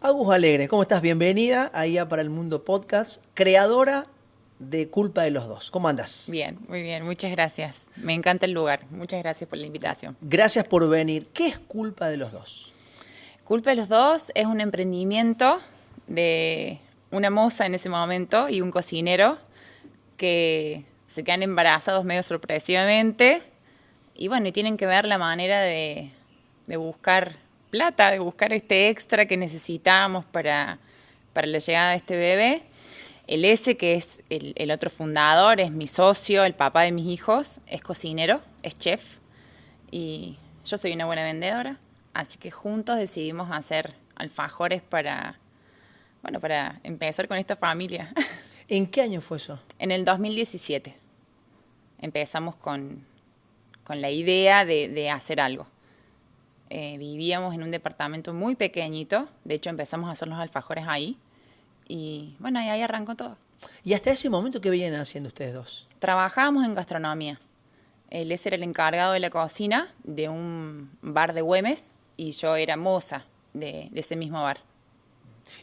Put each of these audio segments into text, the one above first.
Agus Alegre, ¿cómo estás? Bienvenida ahí a Para el Mundo Podcast, creadora de Culpa de los Dos. ¿Cómo andas? Bien, muy bien, muchas gracias. Me encanta el lugar. Muchas gracias por la invitación. Gracias por venir. ¿Qué es Culpa de los Dos? Culpa de los Dos es un emprendimiento de una moza en ese momento y un cocinero que se quedan embarazados medio sorpresivamente y bueno, y tienen que ver la manera de buscar plata, de buscar este extra que necesitamos para la llegada de este bebé. El S, que es el otro fundador, es mi socio, el papá de mis hijos, es cocinero, es chef y yo soy una buena vendedora, así que juntos decidimos hacer alfajores para empezar con esta familia. ¿En qué año fue eso? En el 2017 empezamos con la idea de hacer algo. Vivíamos en un departamento muy pequeñito, de hecho empezamos a hacer los alfajores ahí y bueno, ahí arrancó todo. ¿Y hasta ese momento qué venían haciendo ustedes dos? Trabajábamos en gastronomía. Él era el encargado de la cocina de un bar de Güemes y yo era moza de ese mismo bar.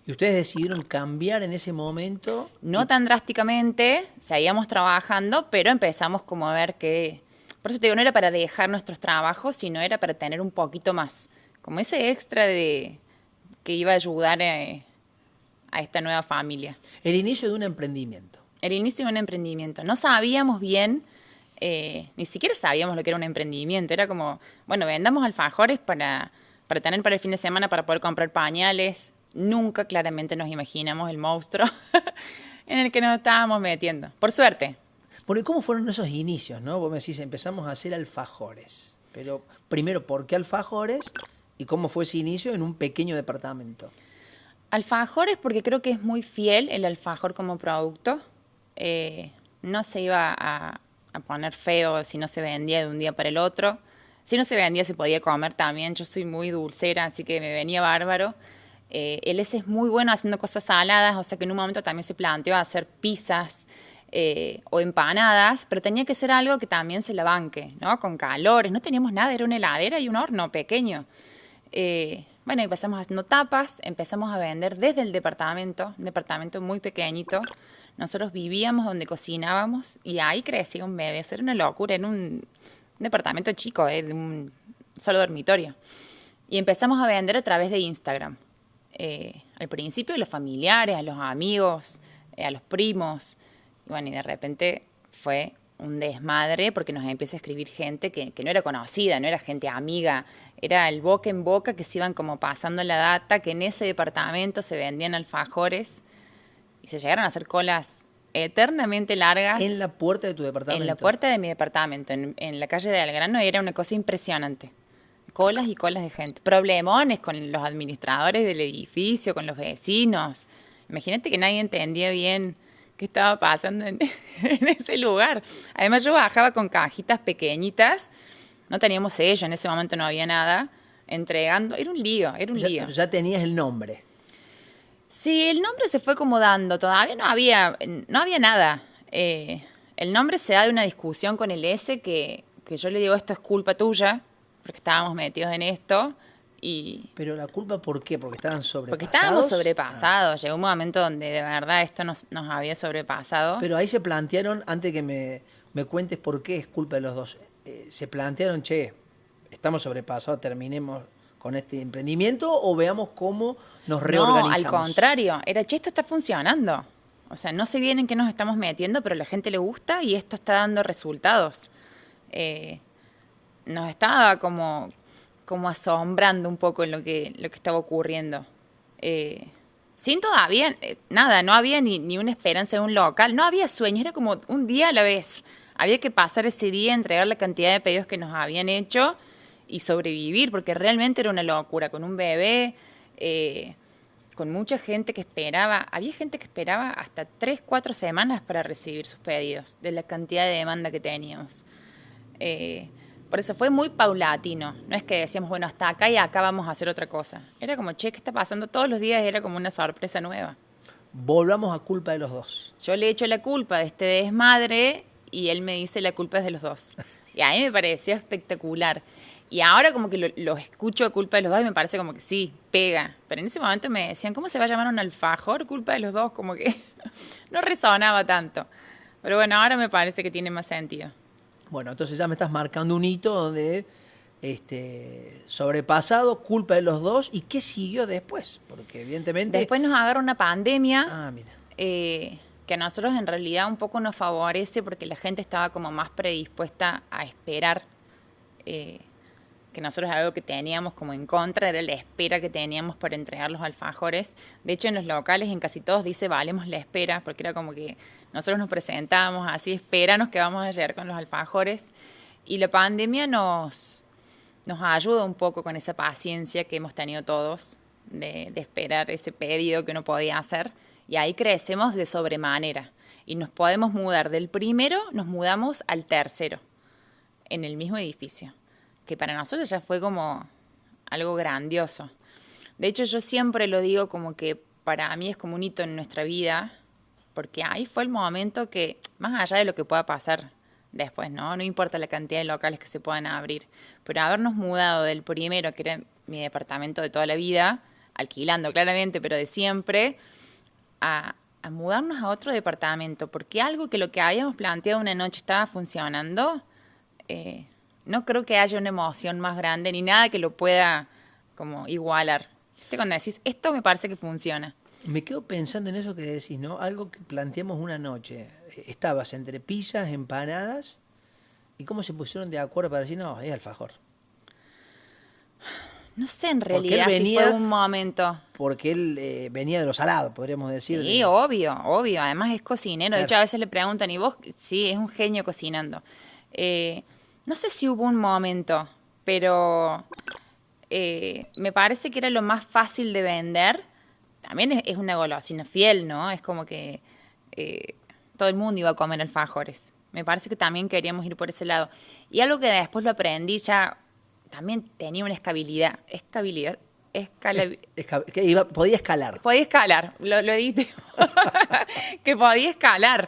¿Y ustedes decidieron cambiar en ese momento? No tan drásticamente, seguíamos trabajando, pero empezamos como a ver que... Por eso te digo, no era para dejar nuestros trabajos, sino era para tener un poquito más. Como ese extra que iba a ayudar a esta nueva familia. El inicio de un emprendimiento. El inicio de un emprendimiento. No sabíamos bien, ni siquiera sabíamos lo que era un emprendimiento. Era como, bueno, vendamos alfajores para tener para el fin de semana, para poder comprar pañales. Nunca claramente nos imaginamos el monstruo en el que nos estábamos metiendo. Por suerte. Bueno, ¿y cómo fueron esos inicios, no? Vos me decís, empezamos a hacer alfajores. Pero primero, ¿por qué alfajores? ¿Y cómo fue ese inicio en un pequeño departamento? Alfajores porque creo que es muy fiel el alfajor como producto. No se iba a poner feo si no se vendía de un día para el otro. Si no se vendía se podía comer también. Yo soy muy dulcera, así que me venía bárbaro. El S es muy bueno haciendo cosas saladas, o sea que en un momento también se planteó hacer pizzas o empanadas, pero tenía que ser algo que también se la banque, ¿no? Con calores, no teníamos nada, era una heladera y un horno pequeño. Bueno, empezamos haciendo tapas, empezamos a vender desde el departamento, un departamento muy pequeñito. Nosotros vivíamos donde cocinábamos y ahí crecía un bebé, eso era una locura, en un departamento chico, de un solo dormitorio. Y empezamos a vender a través de Instagram. Al principio a los familiares, a los amigos, a los primos. Y bueno, y de repente fue un desmadre porque nos empieza a escribir gente que no era conocida, no era gente amiga, era el boca en boca que se iban como pasando la data, que en ese departamento se vendían alfajores y se llegaron a hacer colas eternamente largas. ¿En la puerta de tu departamento? En la puerta de mi departamento, en la calle de Belgrano, era una cosa impresionante. Colas y colas de gente. Problemones con los administradores del edificio, con los vecinos. Imagínate que nadie entendía bien qué estaba pasando en ese lugar. Además yo bajaba con cajitas pequeñitas, no teníamos sello, en ese momento no había nada, entregando, era un lío. Ya tenías el nombre. Sí, el nombre se fue como dando, todavía no había nada. El nombre se da de una discusión con el S que yo le digo, esto es culpa tuya, porque estábamos metidos en esto. ¿Pero la culpa por qué? ¿Porque estaban sobrepasados? Porque estábamos sobrepasados. Llegó un momento donde de verdad esto nos había sobrepasado. Pero ahí se plantearon, antes que me cuentes por qué es culpa de los dos, se plantearon, estamos sobrepasados, terminemos con este emprendimiento o veamos cómo nos reorganizamos. No, al contrario, esto está funcionando. O sea, no sé bien en qué nos estamos metiendo, pero a la gente le gusta y esto está dando resultados. Nos estaba como asombrando un poco en lo que estaba ocurriendo. Sin todavía nada, no había ni una esperanza de un local, no había sueños, era como un día a la vez. Había que pasar ese día, entregar la cantidad de pedidos que nos habían hecho y sobrevivir, porque realmente era una locura, con un bebé, con mucha gente que esperaba. Había gente que esperaba hasta 3-4 semanas para recibir sus pedidos, de la cantidad de demanda que teníamos. Por eso fue muy paulatino. No es que decíamos, bueno, hasta acá y acá vamos a hacer otra cosa. Era como, ¿qué está pasando? Todos los días era como una sorpresa nueva. Volvamos a culpa de los dos. Yo le echo la culpa de este desmadre y él me dice la culpa es de los dos. Y a mí me pareció espectacular. Y ahora como que lo escucho de culpa de los dos y me parece como que sí, pega. Pero en ese momento me decían, ¿cómo se va a llamar un alfajor? Culpa de los dos, como que no resonaba tanto. Pero bueno, ahora me parece que tiene más sentido. Bueno, entonces ya me estás marcando un hito donde sobrepasado, culpa de los dos. ¿Y qué siguió después? Porque evidentemente... Después nos agarra una pandemia. Ah, mira. Que a nosotros en realidad un poco nos favorece porque la gente estaba como más predispuesta a esperar, que nosotros algo que teníamos como en contra era la espera que teníamos para entregar los alfajores. De hecho, en los locales, en casi todos dice valemos la espera, porque era como que nosotros nos presentábamos así, espéranos que vamos a llegar con los alfajores. Y la pandemia nos ayuda un poco con esa paciencia que hemos tenido todos de esperar ese pedido que uno podía hacer. Y ahí crecemos de sobremanera. Y nos podemos mudar del primero, nos mudamos al tercero, en el mismo edificio. Que para nosotros ya fue como algo grandioso. De hecho, yo siempre lo digo como que para mí es como un hito en nuestra vida, porque ahí fue el momento que, más allá de lo que pueda pasar después, ¿no? No importa la cantidad de locales que se puedan abrir, pero habernos mudado del primero, que era mi departamento de toda la vida, alquilando claramente, pero de siempre, a mudarnos a otro departamento, porque algo que lo que habíamos planteado una noche estaba funcionando, no creo que haya una emoción más grande ni nada que lo pueda como igualar. ¿Viste? Cuando decís, esto me parece que funciona. Me quedo pensando en eso que decís, ¿no? Algo que planteamos una noche. Estabas entre pizzas, empanadas, ¿y cómo se pusieron de acuerdo para decir, no, es alfajor? No sé en realidad si fue un momento. Porque él venía de lo salado, podríamos decir. Sí, obvio. Además es cocinero. Claro. De hecho, a veces le preguntan, ¿y vos? Sí, es un genio cocinando. No sé si hubo un momento, pero me parece que era lo más fácil de vender. También es una golosina fiel, ¿no? Es como que todo el mundo iba a comer alfajores. Me parece que también queríamos ir por ese lado. Y algo que después lo aprendí ya... También tenía una escalabilidad. Podía escalar. Podía escalar, lo edité. Que podía escalar.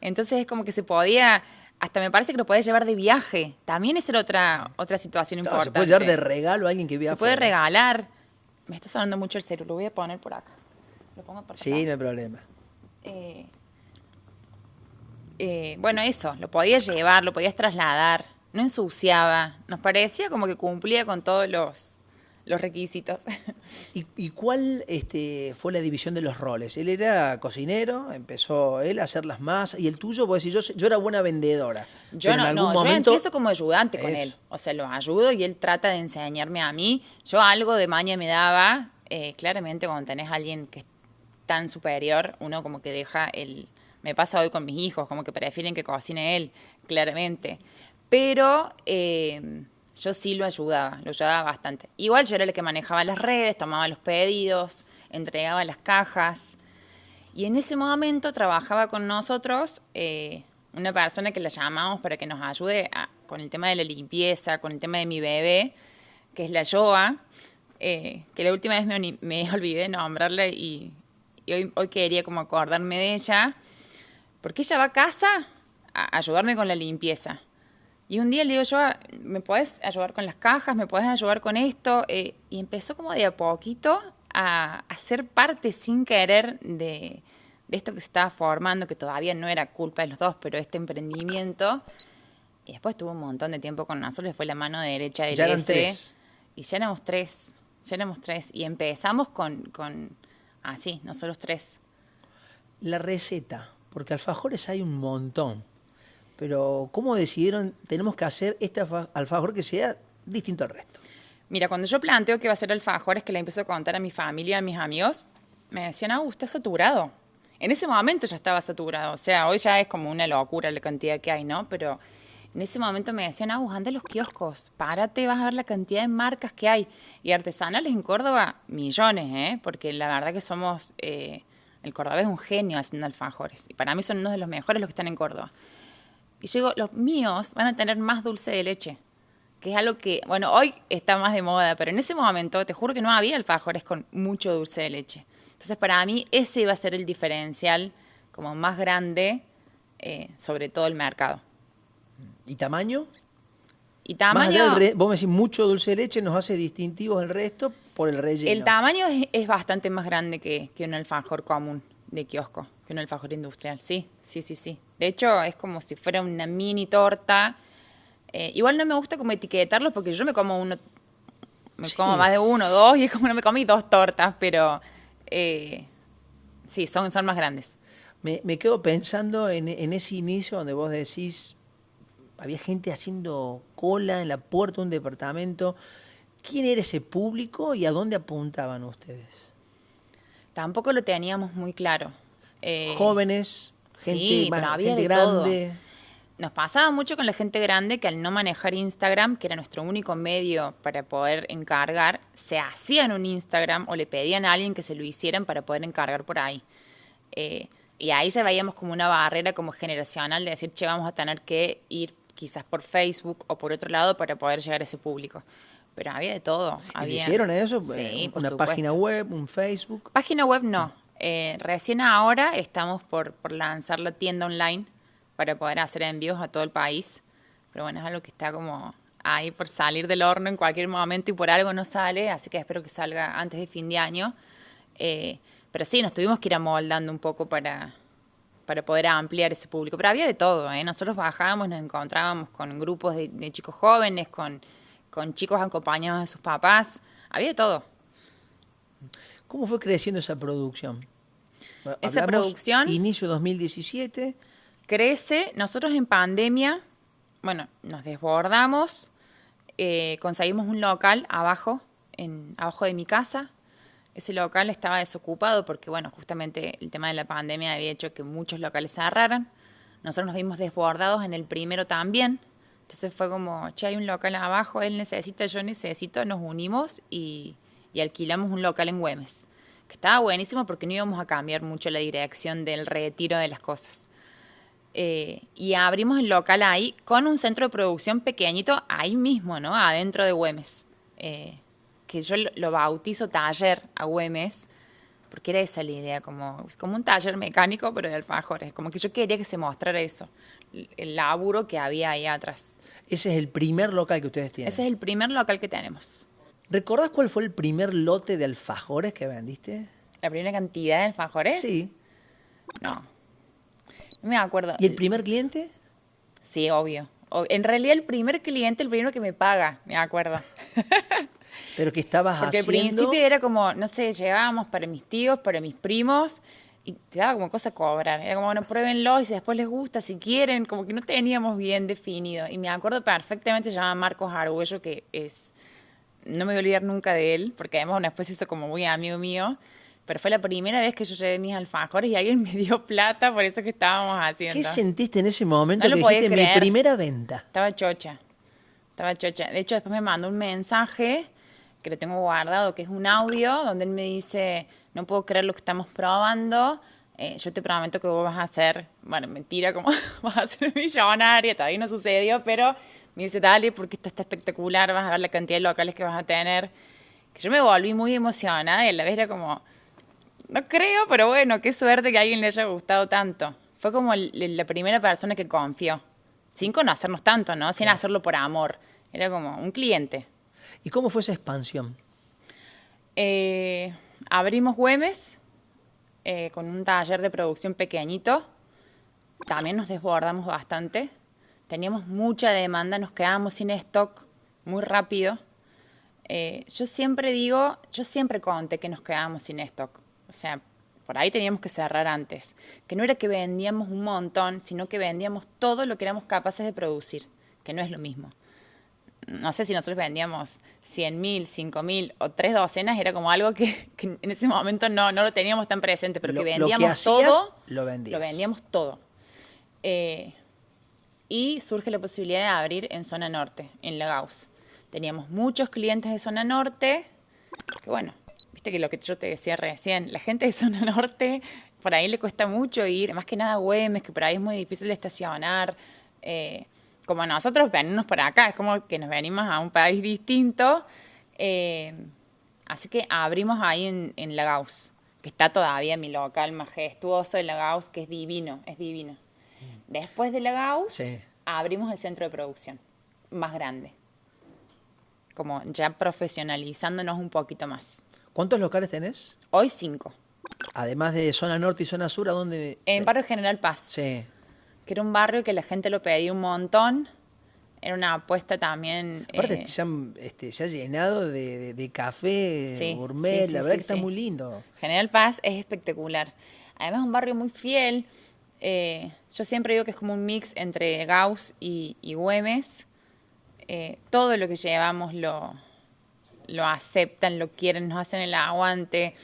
Entonces es como que se podía, hasta me parece que lo podía llevar de viaje. También esa era otra situación importante. Se puede llevar de regalo a alguien que viaja. Se puede regalar. Me está sonando mucho el celular, lo voy a poner por acá. Lo pongo por acá. Sí, no hay problema. Bueno, eso, lo podías llevar, lo podías trasladar. No ensuciaba, nos parecía como que cumplía con todos los requisitos. ¿Y cuál fue la división de los roles? Él era cocinero, empezó él a hacer las masas, y el tuyo, vos decís, yo era buena vendedora. Yo yo empiezo como ayudante con él, o sea, lo ayudo y él trata de enseñarme a mí. Yo algo de maña me daba, claramente cuando tenés a alguien que es tan superior, uno como que deja me pasa hoy con mis hijos, como que prefieren que cocine él, claramente. Pero yo sí lo ayudaba bastante. Igual yo era la que manejaba las redes, tomaba los pedidos, entregaba las cajas. Y en ese momento trabajaba con nosotros una persona que la llamamos para que nos ayude con el tema de la limpieza, con el tema de mi bebé, que es la Joa, que la última vez me olvidé de nombrarla y hoy quería como acordarme de ella, porque ella va a casa a ayudarme con la limpieza. Y un día le digo yo, ¿me podés ayudar con las cajas? ¿Me podés ayudar con esto? Y empezó como de a poquito a ser parte sin querer de esto que se estaba formando, que todavía no era culpa de los dos, pero este emprendimiento. Y después tuvo un montón de tiempo con nosotros, fue la mano derecha del Ya eran tres. Y ya éramos tres. Y empezamos con así, nosotros tres. La receta, porque alfajores hay un montón. Pero, ¿cómo decidieron, tenemos que hacer este alfajor que sea distinto al resto? Mira, cuando yo planteo que va a ser alfajores, que le empiezo a contar a mi familia, a mis amigos, me decían, está saturado. En ese momento ya estaba saturado. O sea, hoy ya es como una locura la cantidad que hay, ¿no? Pero en ese momento me decían, anda a los kioscos, párate, vas a ver la cantidad de marcas que hay. Y artesanales en Córdoba, millones, porque la verdad que somos... el cordobés es un genio haciendo alfajores. Y para mí son uno de los mejores los que están en Córdoba. Y yo digo, los míos van a tener más dulce de leche, que es algo que, bueno, hoy está más de moda, pero en ese momento te juro que no había alfajores con mucho dulce de leche. Entonces, para mí, ese iba a ser el diferencial como más grande sobre todo el mercado. ¿Y tamaño? Y Más allá tamaño, vos me decís, mucho dulce de leche nos hace distintivos del resto por el relleno. el tamaño es bastante más grande que un alfajor común de kiosco, que un alfajor industrial. Sí, sí, sí, sí. De hecho, es como si fuera una mini torta. Igual no me gusta como etiquetarlos porque yo me como uno, me Sí. como más de uno, dos, y es como no me comí dos tortas, pero sí, son más grandes. Me quedo pensando en ese inicio donde vos decís, había gente haciendo cola en la puerta de un departamento. ¿Quién era ese público y a dónde apuntaban ustedes? Tampoco lo teníamos muy claro. Jóvenes, gente Sí, pero más, había gente de todo. grande. Nos pasaba mucho con la gente grande que al no manejar Instagram, que era nuestro único medio para poder encargar, se hacían un Instagram o le pedían a alguien que se lo hicieran para poder encargar por ahí. Y ahí ya veíamos como una barrera como generacional de decir, che, vamos a tener que ir quizás por Facebook o por otro lado para poder llegar a ese público. Pero había de todo. ¿Y le Había, hicieron eso? sí, por ¿Una supuesto. página web, un Facebook? Página web no. Recién ahora estamos por lanzar la tienda online para poder hacer envíos a todo el país. Pero bueno, es algo que está como ahí por salir del horno en cualquier momento y por algo no sale, así que espero que salga antes de fin de año. Pero sí, nos tuvimos que ir amoldando un poco para poder ampliar ese público. Pero había de todo, ¿eh? Nosotros bajábamos, nos encontrábamos con grupos de chicos jóvenes, con chicos acompañados de sus papás. Había de todo. ¿Cómo fue creciendo esa producción? Esa producción Inicio 2017. crece. Nosotros en pandemia, bueno, nos desbordamos, conseguimos un local abajo de mi casa. Ese local estaba desocupado porque, bueno, justamente el tema de la pandemia había hecho que muchos locales cerraran. Nosotros nos vimos desbordados en el primero también. Entonces fue como, che, hay un local abajo, él necesita, yo necesito, nos unimos y alquilamos un local en Güemes. Que estaba buenísimo porque no íbamos a cambiar mucho la dirección del retiro de las cosas. Y abrimos el local ahí con un centro de producción pequeñito ahí mismo, ¿no? Adentro de Güemes. Que yo lo bautizo taller a Güemes, porque era esa la idea, como un taller mecánico, pero de alfajores. Como que yo quería que se mostrara eso, el laburo que había ahí atrás. Ese es el primer local que ustedes tienen. Ese es el primer local que tenemos. ¿Recordás cuál fue el primer lote de alfajores que vendiste? ¿La primera cantidad de alfajores? Sí. No, no me acuerdo. ¿Y el primer cliente? Sí, obvio. En realidad el primer cliente, el primero que me paga, me acuerdo. Pero que estabas Porque al haciendo... principio era como, no sé, llevábamos para mis tíos, para mis primos, y te daba como cosa cobrar. Era como, bueno, pruébenlo y si después les gusta, si quieren, como que no teníamos bien definido. Y me acuerdo perfectamente, se llama Marcos Arguello, que es, no me voy a olvidar nunca de él, porque además después hizo como muy amigo mío. Pero fue la primera vez que yo llevé mis alfajores y alguien me dio plata por eso que estábamos haciendo. ¿Qué sentiste en ese momento No lo que podía dijiste mi creer. primera venta? Estaba chocha. De hecho, después me mandó un mensaje que lo tengo guardado, que es un audio, donde él me dice, no puedo creer lo que estamos probando, yo te prometo que vos vas a ser, bueno, mentira, como vas a ser millonaria, todavía no sucedió, pero me dice, dale, porque esto está espectacular, vas a ver la cantidad de locales que vas a tener. Que yo me volví muy emocionada y a la vez era como, no creo, pero bueno, qué suerte que a alguien le haya gustado tanto. Fue como la primera persona que confió, sin conocernos tanto, ¿no? Sin hacerlo por amor. Era como un cliente. ¿Y cómo fue esa expansión? Abrimos Güemes con un taller de producción pequeñito. También nos desbordamos bastante. Teníamos mucha demanda, nos quedábamos sin stock muy rápido. Yo siempre conté que nos quedábamos sin stock. O sea, por ahí teníamos que cerrar antes. Que no era que vendíamos un montón, sino que vendíamos todo lo que éramos capaces de producir, que no es lo mismo. No sé si nosotros vendíamos 100.000, 5.000 o 3 docenas, era como algo que en ese momento no lo teníamos tan presente, pero que vendíamos lo que hacías, todo. lo vendías. Lo vendíamos todo. Y surge la posibilidad de abrir en zona norte, en La Gauss. Teníamos muchos clientes de zona norte, que bueno, viste que lo que yo te decía recién, la gente de zona norte, por ahí le cuesta mucho ir, más que nada a Güemes, que por ahí es muy difícil de estacionar. Como nosotros venimos para acá, es como que nos venimos a un país distinto. Así que abrimos ahí en La Gauss, que está todavía mi local majestuoso de La Gauss, que es divino, es divino. Después de La Gauss, Sí. abrimos el centro de producción, más grande. como ya profesionalizándonos un poquito más. ¿Cuántos locales tenés? Hoy 5. Además de zona norte y zona sur, ¿a dónde? En Barrio General Paz, Sí. que era un barrio que la gente lo pedía un montón. Era una apuesta también. Aparte se ha llenado de café Sí, gourmet, sí, la sí, verdad sí, que está sí. muy lindo. General Paz es espectacular. Además es un barrio muy fiel. Yo siempre digo que es como un mix entre Gauss y Güemes. Todo lo que llevamos lo aceptan, lo quieren, nos hacen el aguante.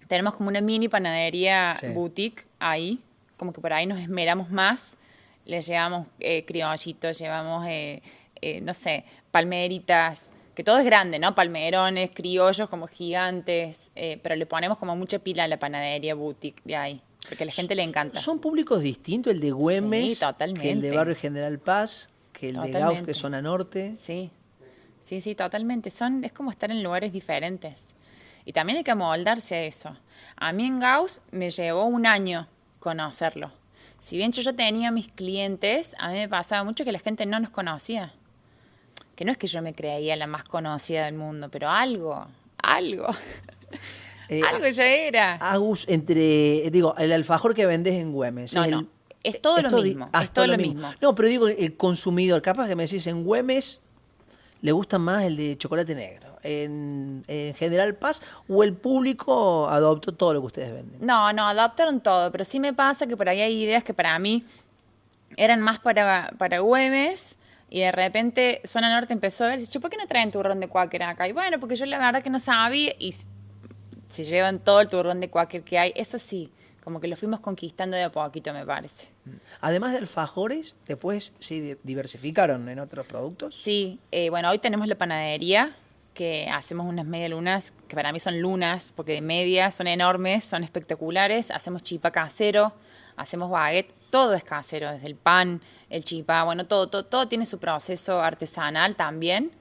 Tenemos como una mini panadería Sí. boutique ahí, como que por ahí nos esmeramos más. Le llevamos criollitos, llevamos, no sé, palmeritas, que todo es grande, ¿no? Palmerones, criollos como gigantes, pero le ponemos como mucha pila a la panadería boutique de ahí, porque a la gente le encanta. Son públicos distintos, el de Güemes, Sí, totalmente. que el de Barrio General Paz, que el de Gauss, que es zona norte. Sí, sí, sí, totalmente. Es como estar en lugares diferentes. Y también hay que amoldarse a eso. A mí en Gauss me llevó un año conocerlo. Si bien yo ya tenía mis clientes, a mí me pasaba mucho que la gente no nos conocía. Que no es que yo me creía la más conocida del mundo, pero algo. Algo ya era. Agus, el alfajor que vendés en Güemes. No. Es todo lo mismo. Es todo lo mismo. No, pero digo, el consumidor, capaz que me decís en Güemes, le gusta más el de chocolate negro. En General Paz, o el público adoptó todo lo que ustedes venden. No, adaptaron todo, pero sí me pasa que por ahí hay ideas que para mí eran más para Güemes y de repente Zona Norte empezó a ver, dice, ¿por qué no traen turrón de Quaker acá? Y bueno, porque yo la verdad que no sabía y se llevan todo el turrón de Quaker que hay. Eso sí, como que lo fuimos conquistando de a poquito, me parece. Además de alfajores, después se diversificaron en otros productos. Sí, bueno, hoy tenemos la panadería, que hacemos unas medialunas, que para mí son lunas, porque de medias son enormes, son espectaculares. Hacemos chipá casero, hacemos baguette, todo es casero, desde el pan, el chipá, bueno, todo tiene su proceso artesanal también.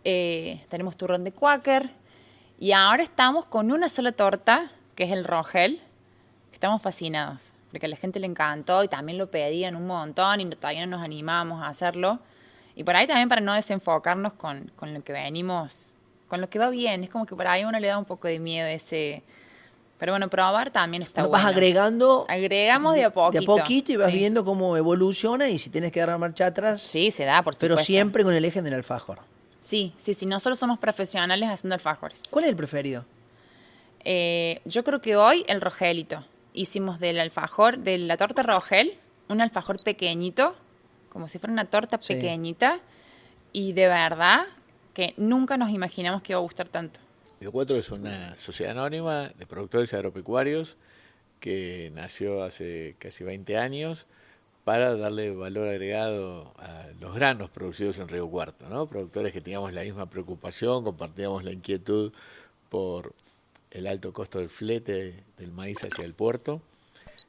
Tenemos turrón de Quaker y ahora estamos con una sola torta, que es el Rogel, que estamos fascinados, porque a la gente le encantó y también lo pedían un montón y todavía no nos animamos a hacerlo. Y por ahí también para no desenfocarnos con lo que venimos, con lo que va bien. Es como que por ahí uno le da un poco de miedo ese... Pero bueno, probar también está bueno. Vas agregando... Agregamos de a poquito. De a poquito y vas viendo cómo evoluciona y si tienes que dar marcha atrás. Sí, se da, por supuesto. Pero siempre con el eje del alfajor. Sí. Nosotros somos profesionales haciendo alfajores. ¿Cuál es el preferido? Yo creo que hoy el Rogelito. Hicimos del alfajor, de la torta Rogel, un alfajor pequeñito, como si fuera una torta pequeñita, y de verdad que nunca nos imaginamos que iba a gustar tanto. Bio4 es una sociedad anónima de productores agropecuarios que nació hace casi 20 años para darle valor agregado a los granos producidos en Río Cuarto, ¿no? Productores que teníamos la misma preocupación, compartíamos la inquietud por el alto costo del flete del maíz hacia el puerto.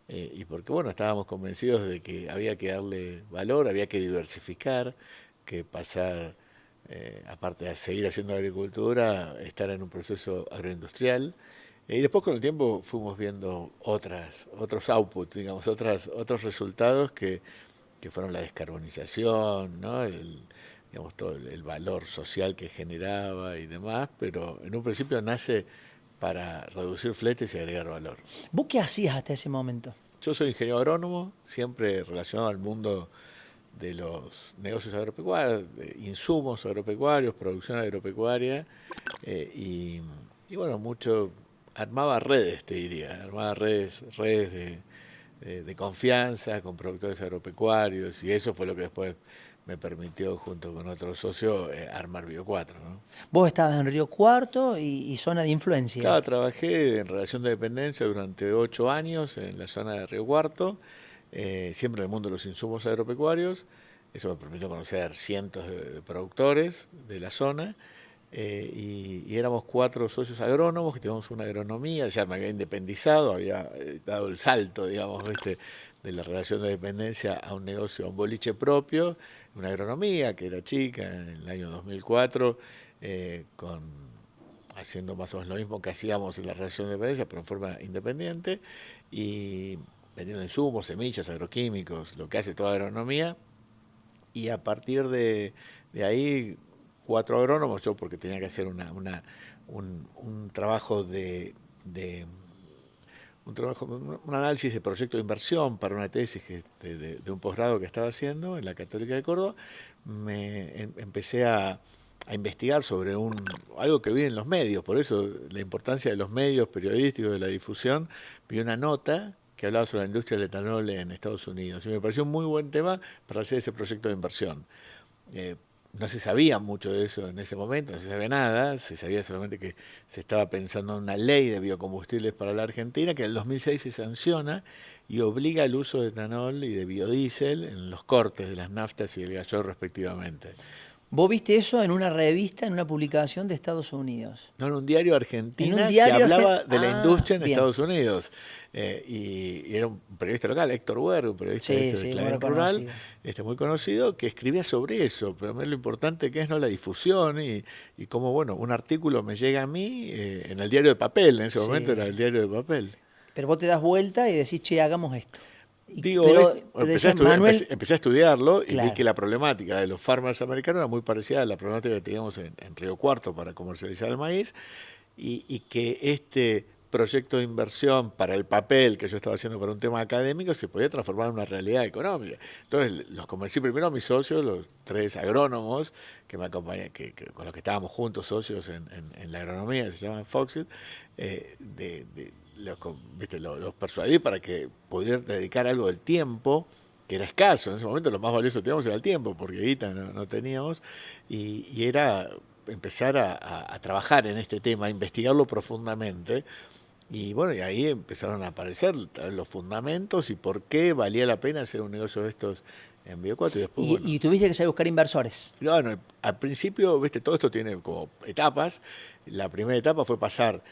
Y porque, bueno, estábamos convencidos de que había que darle valor, había que diversificar, que pasar, aparte de seguir haciendo agricultura, estar en un proceso agroindustrial. Y después con el tiempo fuimos viendo otros outputs, digamos, otros resultados que fueron la descarbonización, ¿no? Digamos, todo el valor social que generaba y demás, pero en un principio nace para reducir fletes y agregar valor. ¿Vos qué hacías hasta ese momento? Yo soy ingeniero agrónomo, siempre relacionado al mundo de los negocios agropecuarios, de insumos agropecuarios, producción agropecuaria, y bueno, mucho armaba redes, te diría, armaba redes de confianza con productores agropecuarios, y eso fue lo que después me permitió, junto con otro socio, armar Bio4, ¿no? Vos estabas en Río Cuarto y zona de influencia. Claro, trabajé en relación de dependencia durante 8 años en la zona de Río Cuarto, siempre en el mundo de los insumos agropecuarios. Eso me permitió conocer cientos de productores de la zona, y éramos 4 socios agrónomos que teníamos una agronomía. Ya me había independizado, había dado el salto, digamos, ¿viste?, de la relación de dependencia a un negocio, a un boliche propio, una agronomía que era chica en el año 2004, haciendo más o menos lo mismo que hacíamos en la relación de dependencia, pero en forma independiente, y vendiendo insumos, semillas, agroquímicos, lo que hace toda agronomía. Y a partir de ahí 4 agrónomos, yo porque tenía que hacer un trabajo un análisis de proyecto de inversión para una tesis de un posgrado que estaba haciendo en la Católica de Córdoba. Empecé a investigar sobre algo que vi en los medios, por eso la importancia de los medios periodísticos, de la difusión. Vi una nota que hablaba sobre la industria del etanol en Estados Unidos y me pareció un muy buen tema para hacer ese proyecto de inversión. No se sabía mucho de eso en ese momento, no se sabía nada, se sabía solamente que se estaba pensando en una ley de biocombustibles para la Argentina, que en el 2006 se sanciona y obliga el uso de etanol y de biodiesel en los cortes de las naftas y el gasoil respectivamente. ¿Vos viste eso en una revista, en una publicación de Estados Unidos? No, en un diario argentino que hablaba de la industria en Estados Unidos. Y era un periodista local, Héctor Huer, un periodista de Clarín Rural, muy conocido, que escribía sobre eso. Pero a mí lo importante que es no la difusión y cómo, bueno, un artículo me llega a mí en el diario de papel. En ese momento era el diario de papel. Pero vos te das vuelta y decís, che, hagamos esto. Empecé a estudiarlo y vi que la problemática de los farmers americanos era muy parecida a la problemática que teníamos en Río Cuarto para comercializar el maíz y que este proyecto de inversión para el papel que yo estaba haciendo para un tema académico se podía transformar en una realidad económica. Entonces los convencí primero a mis socios, los 3 agrónomos que me acompañan, con los que estábamos juntos socios en la agronomía, que se llaman Foxit, los persuadí para que pudieran dedicar algo del tiempo, que era escaso. En ese momento lo más valioso que teníamos era el tiempo, porque guita no teníamos, y era empezar a trabajar en este tema, a investigarlo profundamente. Y bueno, y ahí empezaron a aparecer los fundamentos y por qué valía la pena hacer un negocio de estos en Bio 4. Y tuviste que salir a buscar inversores. Bueno, al principio, todo esto tiene como etapas. La primera etapa fue pasar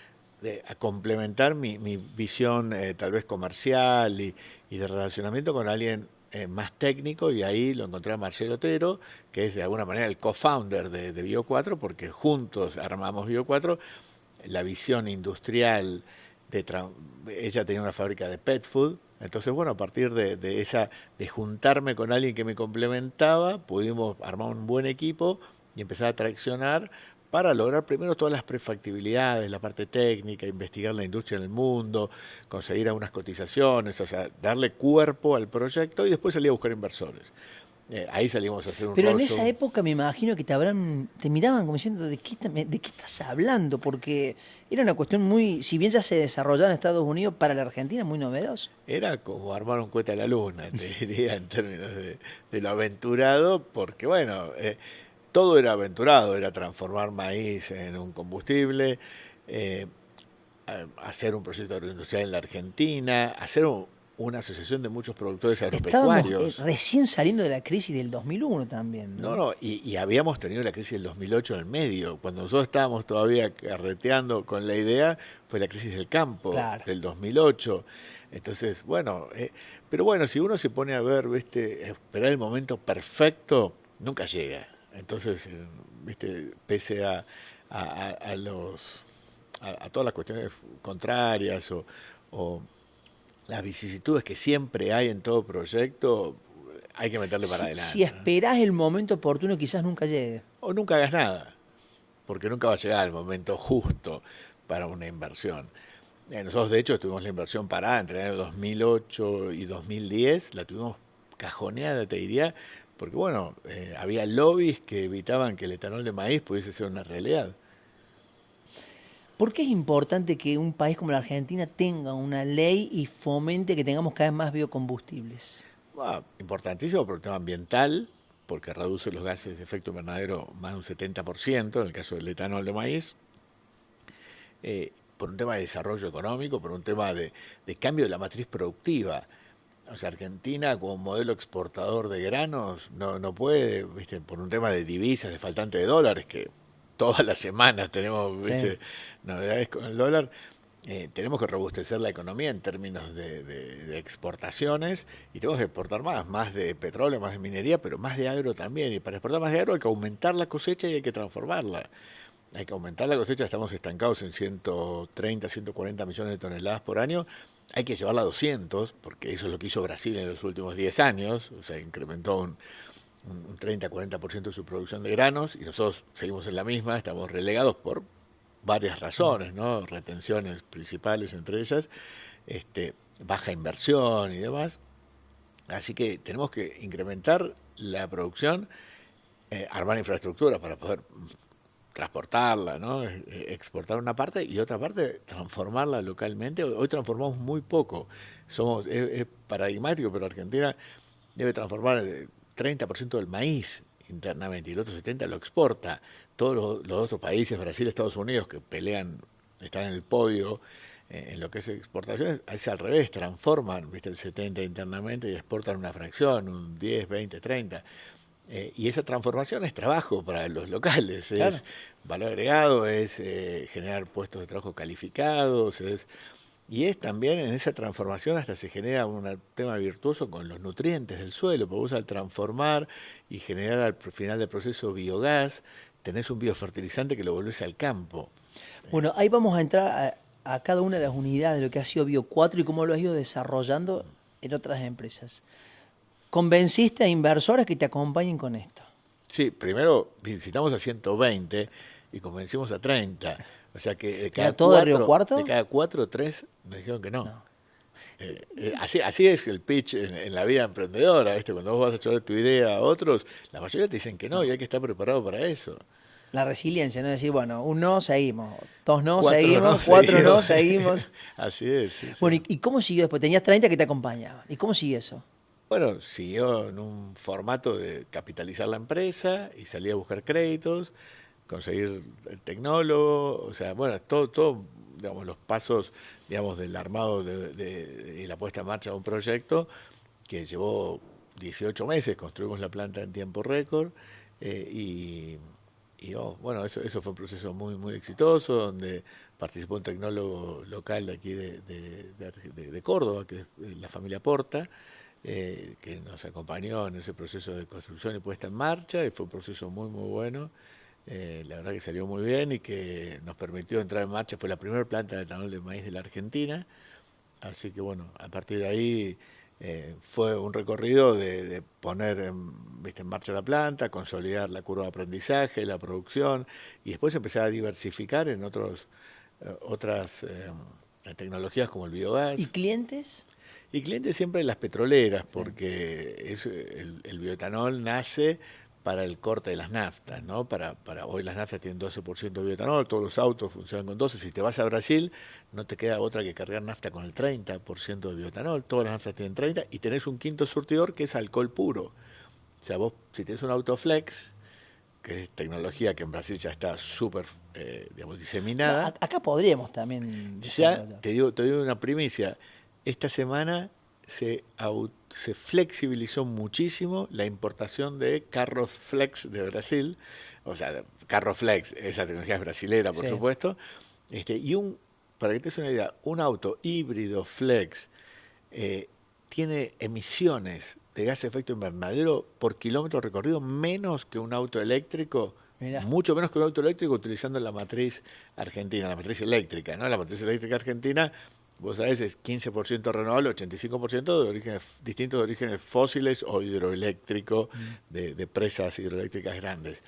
a complementar mi visión tal vez comercial y de relacionamiento con alguien más técnico, y ahí lo encontré a Marcelo Otero, que es de alguna manera el co-founder de Bio 4, porque juntos armamos Bio 4, la visión industrial ella tenía una fábrica de pet food. Entonces, bueno, a partir de juntarme con alguien que me complementaba, pudimos armar un buen equipo y empezar a traccionar para lograr primero todas las prefactibilidades, la parte técnica, investigar la industria en el mundo, conseguir algunas cotizaciones, o sea, darle cuerpo al proyecto y después salir a buscar inversores. Ahí salimos a hacer un Pero en esa época me imagino que te miraban como diciendo, ¿de qué estás hablando? Porque era una cuestión muy, si bien ya se desarrollaba en Estados Unidos, para la Argentina muy novedoso. Era como armar un cohete a la luna, te diría, en términos de lo aventurado, porque bueno, todo era aventurado, era transformar maíz en un combustible, hacer un proyecto agroindustrial en la Argentina, hacer una asociación de muchos productores agropecuarios. Estábamos recién saliendo de la crisis del 2001 también, ¿no? Y habíamos tenido la crisis del 2008 en el medio. Cuando nosotros estábamos todavía carreteando con la idea, fue la crisis del campo del 2008. Entonces, bueno, pero bueno, si uno se pone a ver, esperar el momento perfecto, nunca llega. Entonces, pese a todas las cuestiones contrarias o las vicisitudes que siempre hay en todo proyecto, hay que meterle para adelante. Si esperás el momento oportuno, quizás nunca llegue. O nunca hagas nada, porque nunca va a llegar el momento justo para una inversión. Nosotros, de hecho, tuvimos la inversión parada entre el 2008 y 2010, la tuvimos cajoneada, te diría, porque bueno, había lobbies que evitaban que el etanol de maíz pudiese ser una realidad. ¿Por qué es importante que un país como la Argentina tenga una ley y fomente que tengamos cada vez más biocombustibles? Importantísimo por el tema ambiental, porque reduce los gases de efecto invernadero más de un 70% en el caso del etanol de maíz. Por un tema de desarrollo económico, por un tema de cambio de la matriz productiva. O sea, Argentina como modelo exportador de granos no puede, por un tema de divisas, de faltante de dólares, que todas las semanas tenemos novedades con el dólar. Tenemos que robustecer la economía en términos de exportaciones y tenemos que exportar más de petróleo, más de minería, pero más de agro también. Y para exportar más de agro hay que aumentar la cosecha y hay que transformarla. Hay que aumentar la cosecha, estamos estancados en 130, 140 millones de toneladas por año. Hay que llevarla a 200, porque eso es lo que hizo Brasil en los últimos 10 años, o sea, incrementó un 30-40% de su producción de granos, y nosotros seguimos en la misma, estamos relegados por varias razones, ¿no? Retenciones principales entre ellas, baja inversión y demás. Así que tenemos que incrementar la producción, armar infraestructura para poder transportarla, ¿no? Exportar una parte y otra parte transformarla localmente. Hoy transformamos muy poco. Es paradigmático, pero Argentina debe transformar el 30% del maíz internamente y el otro 70% lo exporta. Todos los otros países, Brasil, Estados Unidos, que están en el podio en lo que es exportaciones, es al revés, transforman, ¿viste? El 70% internamente y exportan una fracción, un 10, 20, 30%. Y esa transformación es trabajo para los locales, claro. Es valor agregado, es generar puestos de trabajo calificados, y es también en esa transformación hasta se genera un tema virtuoso con los nutrientes del suelo, porque vos al transformar y generar al final del proceso biogás, tenés un biofertilizante que lo volvés al campo. Bueno, ahí vamos a entrar a cada una de las unidades de lo que ha sido Bio 4 y cómo lo has ido desarrollando en otras empresas. ¿Convenciste a inversores que te acompañen con esto? Sí, primero visitamos a 120 y convencimos a 30. O sea que de cada, todo cuatro, de Río Cuarto? De cada 4, 3 me dijeron que no. Así es el pitch en la vida emprendedora. Cuando vos vas a echar tu idea a otros, la mayoría te dicen que no y hay que estar preparado para eso. La resiliencia, ¿no? Decir, bueno, un no, seguimos. 2 no, 4 seguimos. no, 4 no, seguimos. Así es. Sí, bueno, sí. ¿y cómo siguió después? Tenías 30 que te acompañaban. ¿Y cómo sigue eso? Bueno, siguió en un formato de capitalizar la empresa y salir a buscar créditos, conseguir el tecnólogo, o sea, bueno, todo digamos, los pasos, digamos, del armado y la puesta en marcha de un proyecto que llevó 18 meses, construimos la planta en tiempo récord, bueno, eso fue un proceso muy, muy exitoso, donde participó un tecnólogo local de aquí de Córdoba, que es la familia Porta, que nos acompañó en ese proceso de construcción y puesta en marcha, y fue un proceso muy, muy bueno. La verdad que salió muy bien y que nos permitió entrar en marcha. Fue la primera planta de etanol de maíz de la Argentina. Así que bueno, a partir de ahí fue un recorrido de poner en marcha la planta, consolidar la curva de aprendizaje, la producción, y después empezar a diversificar en otras tecnologías como el biogás. ¿Y clientes? Y clientes siempre las petroleras, porque el bioetanol nace para el corte de las naftas, ¿no? Hoy las naftas tienen 12% de bioetanol, todos los autos funcionan con 12%. Si te vas a Brasil, no te queda otra que cargar nafta con el 30% de bioetanol, todas las naftas tienen 30%, y tenés un quinto surtidor que es alcohol puro. O sea, vos, si tenés un auto flex, que es tecnología que en Brasil ya está súper, diseminada. Acá podríamos también. Ya, te digo una primicia. Esta semana se flexibilizó muchísimo la importación de carros flex de Brasil, o sea, carro flex, esa tecnología es brasilera, por supuesto, para que te des una idea, un auto híbrido flex tiene emisiones de gas de efecto invernadero por kilómetro recorrido menos que un auto eléctrico. Mirá. Mucho menos que un auto eléctrico utilizando la matriz argentina, la matriz eléctrica, ¿no? La matriz eléctrica argentina, vos sabés, es 15% renovable, 85% de orígenes distintos, de orígenes fósiles o hidroeléctrico, de presas hidroeléctricas grandes.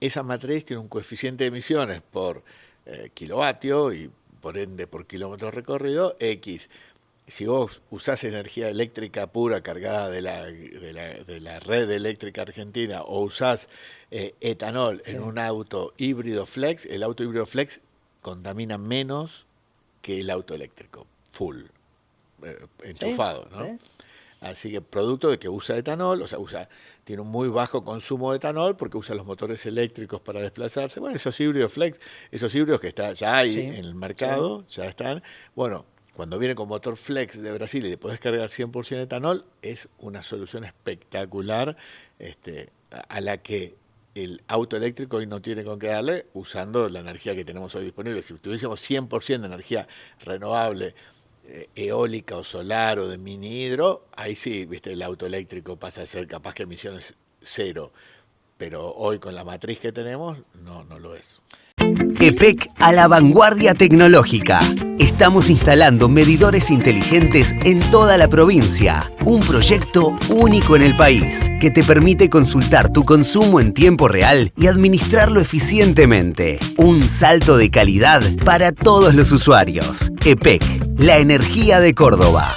Esa matriz tiene un coeficiente de emisiones por kilovatio y por ende por kilómetro recorrido X. Si vos usás energía eléctrica pura cargada de la red eléctrica argentina o usás etanol en un auto híbrido flex, el auto híbrido flex contamina menos que el auto eléctrico, full, enchufado, ¿no? ¿Sí? Así que producto de que usa etanol, o sea, tiene un muy bajo consumo de etanol porque usa los motores eléctricos para desplazarse. Bueno, esos híbridos flex, esos híbridos que ya hay en el mercado, ya están. Bueno, cuando viene con motor flex de Brasil y le podés cargar 100% etanol, es una solución espectacular a la que el auto eléctrico hoy no tiene con qué darle usando la energía que tenemos hoy disponible. Si tuviésemos 100% de energía renovable, eólica o solar o de mini hidro, ahí sí, el auto eléctrico pasa a ser capaz que emisiones 0. Pero hoy con la matriz que tenemos, no lo es. EPEC a la vanguardia tecnológica. Estamos instalando medidores inteligentes en toda la provincia. Un proyecto único en el país que te permite consultar tu consumo en tiempo real y administrarlo eficientemente. Un salto de calidad para todos los usuarios. EPEC, la energía de Córdoba.